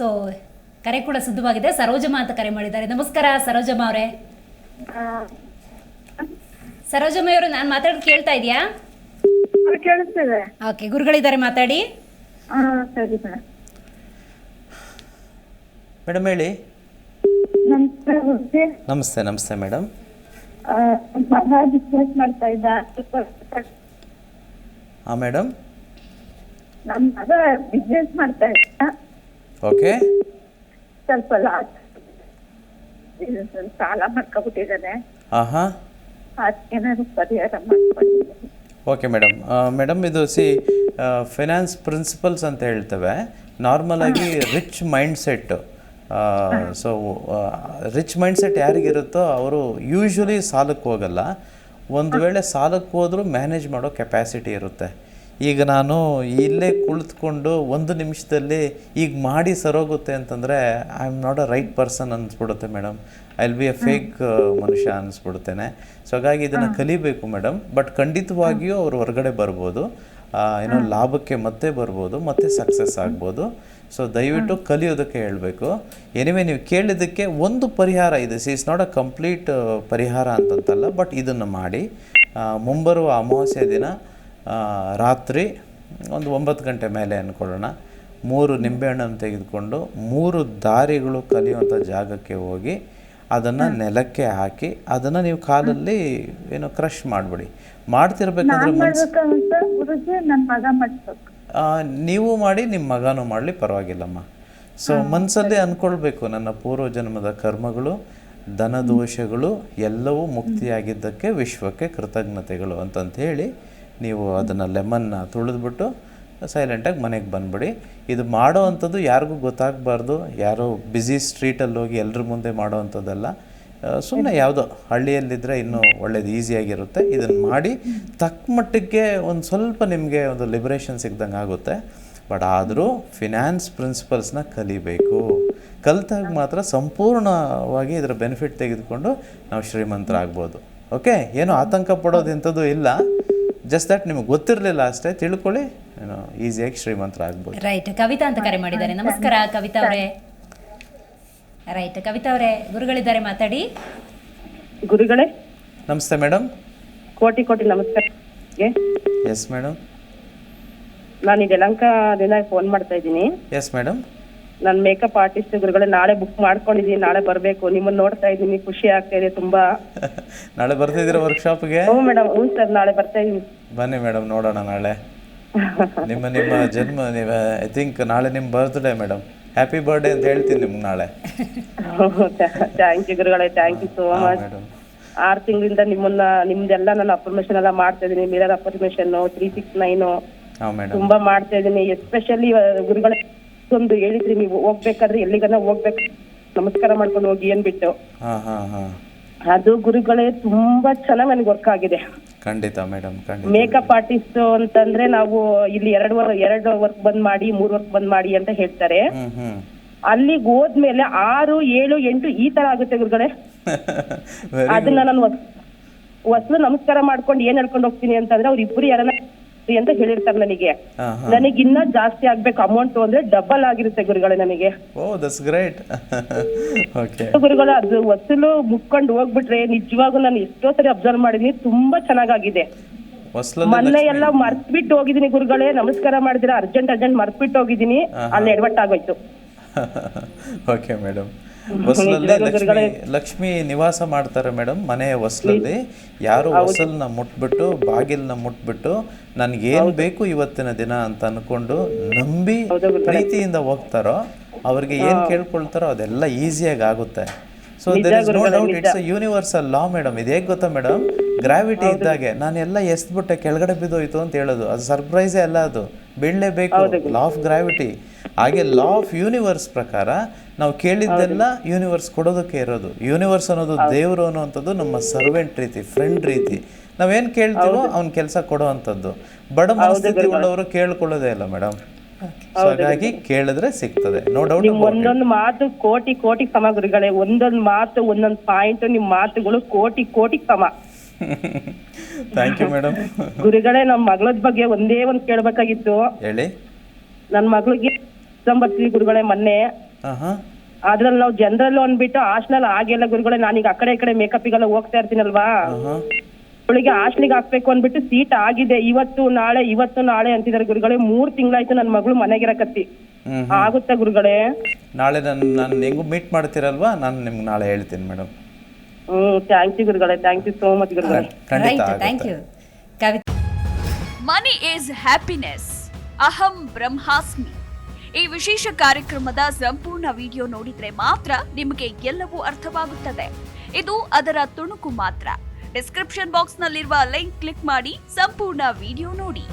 So ಕರೆ ಕೂಡ ಸಿದ್ಧವಾಗಿದೆ. ಸರೋಜಮ್ಮ ಅಂತ ಕರೆ ಮಾಡಿದ್ದಾರೆ. ನಮಸ್ಕಾರ ಸರೋಜಮ್ಮ ಅವರೇ. ಸರೋಜಮ್ಮ ಅವರು ನಾನು ಮಾತಾಡೋದು ಕೇಳ್ತಾ ಇದೆಯಾ? ಕೇಳಿಸ್ತಿದೆ. ಓಕೆ, ಗುರುಗಳಿದ್ದಾರೆ, ಮಾತಾಡಿ. ಸರಿ ಮೇಡಮ್. ಮೇಡಮ್ ಹೇಳಿ. ನಮಸ್ತೆ. ನಮಸ್ತೆ ನಮಸ್ತೆ ಮೇಡಮ್. ಮಗ ಬಿಸ್ನೆಸ್ ಮಾಡ್ತಾ ಇದ್ದ. ಹಾಂ ಮೇಡಮ್. ನಮ್ಮ ಮಗ ಬಿಸ್ನೆಸ್ ಮಾಡ್ತಾ ಇದ್ದ. ಓಕೆ. ಸ್ವಲ್ಪ ಸಾಲ ಮಾಡ್ಕೊಬಿಟ್ಟಿದ್ದಾನೆ. ಹಾಂ ಹಾಂ. ಅದಕ್ಕೇನಾದ್ರು ಪರಿಹಾರ ಮಾಡ್ಕೊಂಡಿದ್ದೀನಿ. Okay madam. ಮೇಡಮ್ ಇದು ಫೈನಾನ್ಸ್ ಪ್ರಿನ್ಸಿಪಲ್ಸ್ ಅಂತ ಹೇಳ್ತೇವೆ. ನಾರ್ಮಲಾಗಿ rich mindset. So rich mindset ಯಾರಿಗಿರುತ್ತೋ ಅವರು ಯೂಶ್ವಲಿ ಸಾಲಕ್ಕೆ ಹೋಗಲ್ಲ. ಒಂದು ವೇಳೆ ಸಾಲಕ್ಕೆ ಹೋದರೂ ಮ್ಯಾನೇಜ್ ಮಾಡೋ ಕೆಪ್ಯಾಸಿಟಿ ಇರುತ್ತೆ. ಈಗ ನಾನು ಇಲ್ಲೇ ಕುಳಿತುಕೊಂಡು ಒಂದು ನಿಮಿಷದಲ್ಲಿ ಈಗ ಮಾಡಿ ಸರೋಗುತ್ತೆ ಅಂತಂದರೆ I am not a right person ಅನಿಸ್ಬಿಡುತ್ತೆ madam. I will be a fake ಮನುಷ್ಯ ಅನಿಸ್ಬಿಡುತ್ತೇನೆ. ಸೊ ಹಾಗಾಗಿ ಇದನ್ನು ಕಲಿಬೇಕು ಮೇಡಮ್. ಬಟ್ ಖಂಡಿತವಾಗಿಯೂ ಅವರು ಹೊರಗಡೆ ಬರ್ಬೋದು, ಏನೋ ಲಾಭಕ್ಕೆ ಮತ್ತೆ ಬರ್ಬೋದು, ಮತ್ತೆ ಸಕ್ಸಸ್ ಆಗ್ಬೋದು. ಸೊ ದಯವಿಟ್ಟು ಕಲಿಯೋದಕ್ಕೆ ಹೇಳಬೇಕು. ಎನಿವೆ ನೀವು ಕೇಳಿದ್ದಕ್ಕೆ ಒಂದು ಪರಿಹಾರ ಇದೆ. ಇಸ್ ನಾಟ್ ಅ ಕಂಪ್ಲೀಟ್ ಪರಿಹಾರ ಅಂತಂತಲ್ಲ, ಬಟ್ ಇದನ್ನು ಮಾಡಿ. ಮುಂಬರುವ ಅಮಾವಾಸ್ಯೆ ದಿನ ರಾತ್ರಿ ಒಂದು 9 ಗಂಟೆ ಮೇಲೆ ಅಂದ್ಕೊಳ್ಳೋಣ, 3 ನಿಂಬೆಹಣ್ಣನ್ನು ತೆಗೆದುಕೊಂಡು 3 ದಾರಿಗಳು ಕಲಿಯುವಂಥ ಜಾಗಕ್ಕೆ ಹೋಗಿ ಅದನ್ನು ನೆಲಕ್ಕೆ ಹಾಕಿ ಅದನ್ನು ನೀವು ಕಾಲಲ್ಲಿ ಏನೋ ಕ್ರಷ್ ಮಾಡಿಬಿಡಿ. ಮಾಡ್ತಿರ್ಬೇಕಂದ್ರೆ ನೀವು ಮಾಡಿ, ನಿಮ್ಮ ಮಗನೂ ಮಾಡಲಿ, ಪರವಾಗಿಲ್ಲಮ್ಮ. ಸೊ ಮನಸ್ಸಲ್ಲೇ ಅಂದ್ಕೊಳ್ಬೇಕು, ನನ್ನ ಪೂರ್ವಜನ್ಮದ ಕರ್ಮಗಳು, ಧನದೋಷಗಳು ಎಲ್ಲವೂ ಮುಕ್ತಿಯಾಗಿದ್ದಕ್ಕೆ ವಿಶ್ವಕ್ಕೆ ಕೃತಜ್ಞತೆಗಳು ಅಂತಂತ ಹೇಳಿ ನೀವು ಅದನ್ನು ಲೆಮನ್ನ ತುಳಿದ್ಬಿಟ್ಟು ಸೈಲೆಂಟಾಗಿ ಮನೆಗೆ ಬಂದುಬಿಡಿ. ಇದು ಮಾಡೋ ಅಂಥದ್ದು ಯಾರಿಗೂ ಗೊತ್ತಾಗಬಾರ್ದು. ಯಾರೋ ಬ್ಯುಸಿ ಸ್ಟ್ರೀಟಲ್ಲಿ ಹೋಗಿ ಎಲ್ಲರ ಮುಂದೆ ಮಾಡೋ ಅಂಥದ್ದಲ್ಲ. ಸುಮ್ಮನೆ ಯಾವುದೋ ಹಳ್ಳಿಯಲ್ಲಿದ್ದರೆ ಇನ್ನೂ ಒಳ್ಳೇದು, ಈಸಿಯಾಗಿರುತ್ತೆ. ಇದನ್ನು ಮಾಡಿ ತಕ್ಕ ಮಟ್ಟಕ್ಕೆ ಒಂದು ಸ್ವಲ್ಪ ನಿಮಗೆ ಒಂದು ಲಿಬರೇಷನ್ ಸಿಗ್ದಂಗೆ ಆಗುತ್ತೆ. ಬಟ್ ಆದರೂ ಫಿನಾನ್ಸ್ ಪ್ರಿನ್ಸಿಪಲ್ಸ್ನ ಕಲಿಬೇಕು. ಕಲಿತಾಗ ಮಾತ್ರ ಸಂಪೂರ್ಣವಾಗಿ ಇದರ ಬೆನಿಫಿಟ್ ತೆಗೆದುಕೊಂಡು ನಾವು ಶ್ರೀಮಂತರಾಗ್ಬೋದು. ಓಕೆ, ಏನೂ ಆತಂಕ ಪಡೋದಿಂಥದ್ದು ಇಲ್ಲ. ಜಸ್ಟ್ ದಟ್ ನಿಮಗೆ ಗೊತ್ತಿರಲಿಲ್ಲ ಅಷ್ಟೇ, ತಿಳ್ಕೊಳ್ಳಿ, ಏನೋ ಈಸಿಯಾಗಿ ಶ್ರೀಮಂತರಾಗ್ಬೋದು. ರೈಟ್. ಕವಿತಾ ಅಂತ ಕರೆ ಮಾಡಿದ್ದಾರೆ. ನಮಸ್ಕಾರ ಕವಿತಾ ಅವರೇ. ರೈಟ್, ಕವಿತಾ ಅವರೇ, ಗುರುಗಳಿದ್ದಾರೆ, ಮಾತಾಡಿ. ಗುರುಗಳೇ ನಮಸ್ತೆ ಮೇಡಮ್. ಕೋಟಿ ಕೋಟಿ ನಮಸ್ಕಾರ. Yes madam. ನಾನು ಈ ಯಲಹಂಕದಿಂದ ಫೋನ್ ಮಾಡ್ತಾ ಇದ್ದೀನಿ. Yes madam. ನಾನು ಮೇಕಪ್ ಆರ್ಟಿಸ್ಟ್ ಗುರುಗಳೇ. ನಾಳೆ ಬುಕ್ ಮಾಡ್ಕೊಂಡಿದ್ದೀನಿ, ನಾಳೆ ಬರಬೇಕು. ನಿಮ್ಮನ್ನು ನೋಡ್ತಾ ಇದ್ದೀನಿ, ಖುಷಿ ಆಗ್ತಾ ಇದೆ ತುಂಬಾ. ನಾಳೆ ಬರ್ತಿದ್ದೀರಾ ವರ್ಕ್ಶಾಪ್ಗೆ? ಹ್ಞೂ ಮೇಡಮ್. ಹ್ಞೂ ಸರ್, ನಾಳೆ ಬರ್ತಾ ಇದ್ದೀನಿ. ಬನ್ನಿ ಮೇಡಮ್, ನೋಡೋಣ ನಾಳೆ. ನಿಮ್ಮ ಜನ್ಮ, ಐ ಥಿಂಕ್ ನಾಳೆ ನಿಮ್ಮ ಬರ್ತ್ಡೇ ಮೇಡಮ್. ಹ್ಯಾಪಿ ಬರ್ಡೇ ಅಂತ ಹೇಳ್ತೀನಿ ನಿಮ್ಗೆ ನಾಳೆ. ಥ್ಯಾಂಕ್ ಯು ಗುರುಗಳೇ, thank you so much. Madam 6 ತಿಂಗಳಿಂದ ನಿಮ್ದೆಲ್ಲ ನಾನು ಅಫರ್ಮೇಷನ್ ಎಲ್ಲ ಮಾಡ್ತಾ ಇದ್ದೀನಿ. ಮಿರರ್ ಅಫರ್ಮೇಷನ್ 369 ಹಾಂ ಮೇಡಮ್ ತುಂಬಾ ಮಾಡ್ತಾ ಇದ್ದೀನಿ. ಎಸ್ಪೆಷಲಿ ಗುರುಗಳೇ ಒಂದು ಹೇಳಿದ್ರಿ, ನೀವು ಹೋಗ್ಬೇಕಾದ್ರೆ ಎಲ್ಲಿಗನ ಹೋಗ್ಬೇಕು ನಮಸ್ಕಾರ ಮಾಡ್ಕೊಂಡು ಹೋಗಿ ಅಂದ್ಬಿಟ್ಟು. ಹಾಂ ಹಾಂ ಹಾಂ. ಅದು ಗುರುಗಳೇ ತುಂಬಾ ಚೆನ್ನಾಗಿ ನನಗೆ ವರ್ಕ್ ಆಗಿದೆ. ಖಂಡಿತ ಮೇಡಮ್, ಖಂಡಿತ. ಮೇಕಪ್ ಆರ್ಟಿಸ್ಟ್ ಅಂತಂದ್ರೆ ನಾವು ಇಲ್ಲಿ 2 ವರ್ಕ್ ಬಂದ್ ಮಾಡಿ 3 ವರ್ಕ್ ಬಂದ್ ಮಾಡಿ ಅಂತ ಹೇಳ್ತಾರೆ. ಅಲ್ಲಿಗೆ ಹೋದ್ಮೇಲೆ 6, 7, 8 ಈ ತರ ಆಗುತ್ತೆ ಗುರುಗಳೇ. ಅದನ್ನ ನಾನು ಹೊಸಲು ನಮಸ್ಕಾರ ಮಾಡ್ಕೊಂಡು ಏನ್ ಹೇಳ್ಕೊಂಡು ಹೋಗ್ತೀನಿ ಅಂತಂದ್ರೆ ಅವ್ರ ಇಬ್ರು ಯಾರನ್ನ ಅಂತ ಹೇಳಿರ್ತಾರೆ ನನಗೆ. ನನಗೆ ಇನ್ನ ಜಾಸ್ತಿ ಆಗ್ಬೇಕು ಅಮೌಂಟ್ ಅಂದ್ರೆ ಡಬಲ್ ಆಗಿರುತ್ತೆ ಗುರುಗಳೇ ನನಗೆ. That's great. ಓಕೆ ಗುರುಗಳು, ಅದು ಹೊಸಲು ಮುಕ್ಕೊಂಡು ಹೋಗ್ಬಿಟ್ರೆ ನಿಜವಾಗೂ ನಾನು ಎಷ್ಟೋ ಸರಿ ಅಬ್ಸರ್ವ್ ಮಾಡಿದೀನಿ, ತುಂಬಾ ಚೆನ್ನಾಗಿದೆ. ಮೊನ್ನೆ ಎಲ್ಲ ಮರ್ತ್ಬಿಟ್ಟು ಹೋಗಿದ್ದೀನಿ ಗುರುಗಳೇ. ನಮಸ್ಕಾರ ಮಾಡಿದ್ರೆ ಅರ್ಜೆಂಟ್ ಮರ್ತ್ಬಿಟ್ಟು ಹೋಗಿದ್ದೀನಿ, ಅಲ್ಲಿ ಎಡವಟ್ಟಾಗೋಯ್ತು. Okay madam. ಹೊಸಲಲ್ಲಿ ಲಕ್ಷ್ಮಿ ನಿವಾಸ ಮಾಡ್ತಾರೆ ಮೇಡಮ್. ಮನೆಯ ಹೊಸಲಲ್ಲಿ ಯಾರು ಹೊಸಲನ್ನ ಮುಟ್ಬಿಟ್ಟು, ಬಾಗಿಲನ್ನ ಮುಟ್ಬಿಟ್ಟು ನನಗೇನು ಬೇಕು ಇವತ್ತಿನ ದಿನ ಅಂತ ಅನ್ಕೊಂಡು ನಂಬಿ ಪ್ರೀತಿಯಿಂದ ಹೋಗ್ತಾರೋ ಅವ್ರಿಗೆ ಏನು ಕೇಳ್ಕೊಳ್ತಾರೋ ಅದೆಲ್ಲ ಈಸಿಯಾಗಿ ಆಗುತ್ತೆ. So there is no doubt, it's a universal law madam. ಇದು ಹೇಗೆ ಗೊತ್ತಾ ಮೇಡಮ್? ಗ್ರಾವಿಟಿ ಇದ್ದಾಗೆ ನಾನು ಎಲ್ಲ ಎಸ್ಬಿಟ್ಟೆ ಕೆಳಗಡೆ ಬಿದ್ದೋಯ್ತು ಅಂತ ಹೇಳೋದು ಅದು ಸರ್ಪ್ರೈಸೇ ಅಲ್ಲ, ಅದು ಬೀಳಲೇಬೇಕು. Law of gravity. ಹಾಗೆ ಲಾ ಆಫ್ ಯೂನಿವರ್ಸ್ ಪ್ರಕಾರ ನಾವು ಕೇಳಿದ್ದೆಲ್ಲ ಯೂನಿವರ್ಸ್ ಕೊಡೋದಕ್ಕೆ ಇರೋದು. ಯೂನಿವರ್ಸ್ ಅನ್ನೋದು ದೇವರು ಅನ್ನೋವಂಥದ್ದು ನಮ್ಮ ಸರ್ವೆಂಟ್ ರೀತಿ, ಫ್ರೆಂಡ್ ರೀತಿ. ನಾವೇನು ಕೇಳ್ತೀವೋ ಅವ್ನ ಕೆಲಸ ಕೊಡೋ ಅಂಥದ್ದು. ಬಡ ಮನಸ್ಥಿತಿ ಉಳ್ಳವರು ಕೇಳ್ಕೊಳ್ಳೋದೇ ಇಲ್ಲ ಮೇಡಮ್. ಹಾಗಾಗಿ ಕೇಳಿದ್ರೆ ಸಿಗ್ತದೆ, ನೋ ಡೌಟ್. ಒಂದೊಂದು ಮಾತು ಕೋಟಿ ಕೋಟಿ ಸಮ ಗುರುಗಳೇ. ಒಂದೊಂದು ಮಾತು, ಒಂದೊಂದು ಪಾಯಿಂಟ್, ನಿಮ್ಮ ಮಾತುಗಳು ಕೋಟಿ ಕೋಟಿ ಸಮ. Thank you madam. ಗುರುಗಳೇ, ನಮ್ಮ ಮಗಳ ಬಗ್ಗೆ ಒಂದೇ ಒಂದು ಕೇಳಬೇಕಾಗಿತ್ತು. ಹೇಳಿ. ನನ್ನ ಮಗಳಿಗೆ ಎಕ್ಸಾಮ್ ಬರ್ತೀವಿ ಗುರುಗಳೇ. ಮೊನ್ನೆ ಹಾಂ ಅದ್ರಲ್ಲಿ ನಾವು ಜನರಲ್ ಅಂದ್ಬಿಟ್ಟು ಹಾಸ್ಟೆಲ್ ಆಗಿಲ್ಲ ಗುರುಗಳೇ. ನಾನೀಗ ಆ ಕಡೆ ಮೇಕಪ್ಗೆಲ್ಲ ಹೋಗ್ತಾ ಇರ್ತೀನಲ್ವಾ, ಹಾಂ ಅವಳಿಗೆ ಹಾಸ್ಟ್ಲಿಗೆ ಹಾಕ್ಬೇಕು ಅಂದ್ಬಿಟ್ಟು ಸೀಟ್ ಆಗಿದೆ. ಇವತ್ತು ನಾಳೆ ಅಂತಿದ್ದಾರೆ ಗುರುಗಳೇ. 3 ತಿಂಗಳಾಯ್ತು ನನ್ನ ಮಗಳು ಮನೆಗಿರಕತ್ತಿ. ಆಗುತ್ತಾ ಗುರುಗಳೇ? ನಾಳೆ ನಾನು ಹೆಂಗೂ ಮೀಟ್ ಮಾಡ್ತೀರಲ್ವಾ, ನಾನು ನಿಮ್ಗೆ ನಾಳೆ ಹೇಳ್ತೀನಿ ಮೇಡಮ್. ಥ್ಯಾಂಕ್ ಯು ಗುರುಗಳೇ, ಥ್ಯಾಂಕ್ ಯು ಸೋ ಮಚ್ ಗುರುಗಳೇ. ಖಂಡಿತ ರೈಟ್, ಆಗುತ್ತೆ. Thank you Kavitha. Money is happiness, ಅಹಂ ಬ್ರಹ್ಮಾಸ್ಮಿ. ಈ ವಿಶೇಷ ಕಾರ್ಯಕ್ರಮದ ಸಂಪೂರ್ಣ ವಿಡಿಯೋ ನೋಡಿದ್ರೆ ಮಾತ್ರ ನಿಮಗೆ ಎಲ್ಲವೂ ಅರ್ಥವಾಗುತ್ತದೆ. ಇದು ಅದರ ತುಣುಕು ಮಾತ್ರ. ಡಿಸ್ಕ್ರಿಪ್ಷನ್ ಬಾಕ್ಸ್ ನಲ್ಲಿರುವ ಲಿಂಕ್ ಕ್ಲಿಕ್ ಮಾಡಿ ಸಂಪೂರ್ಣ ವಿಡಿಯೋ ನೋಡಿ.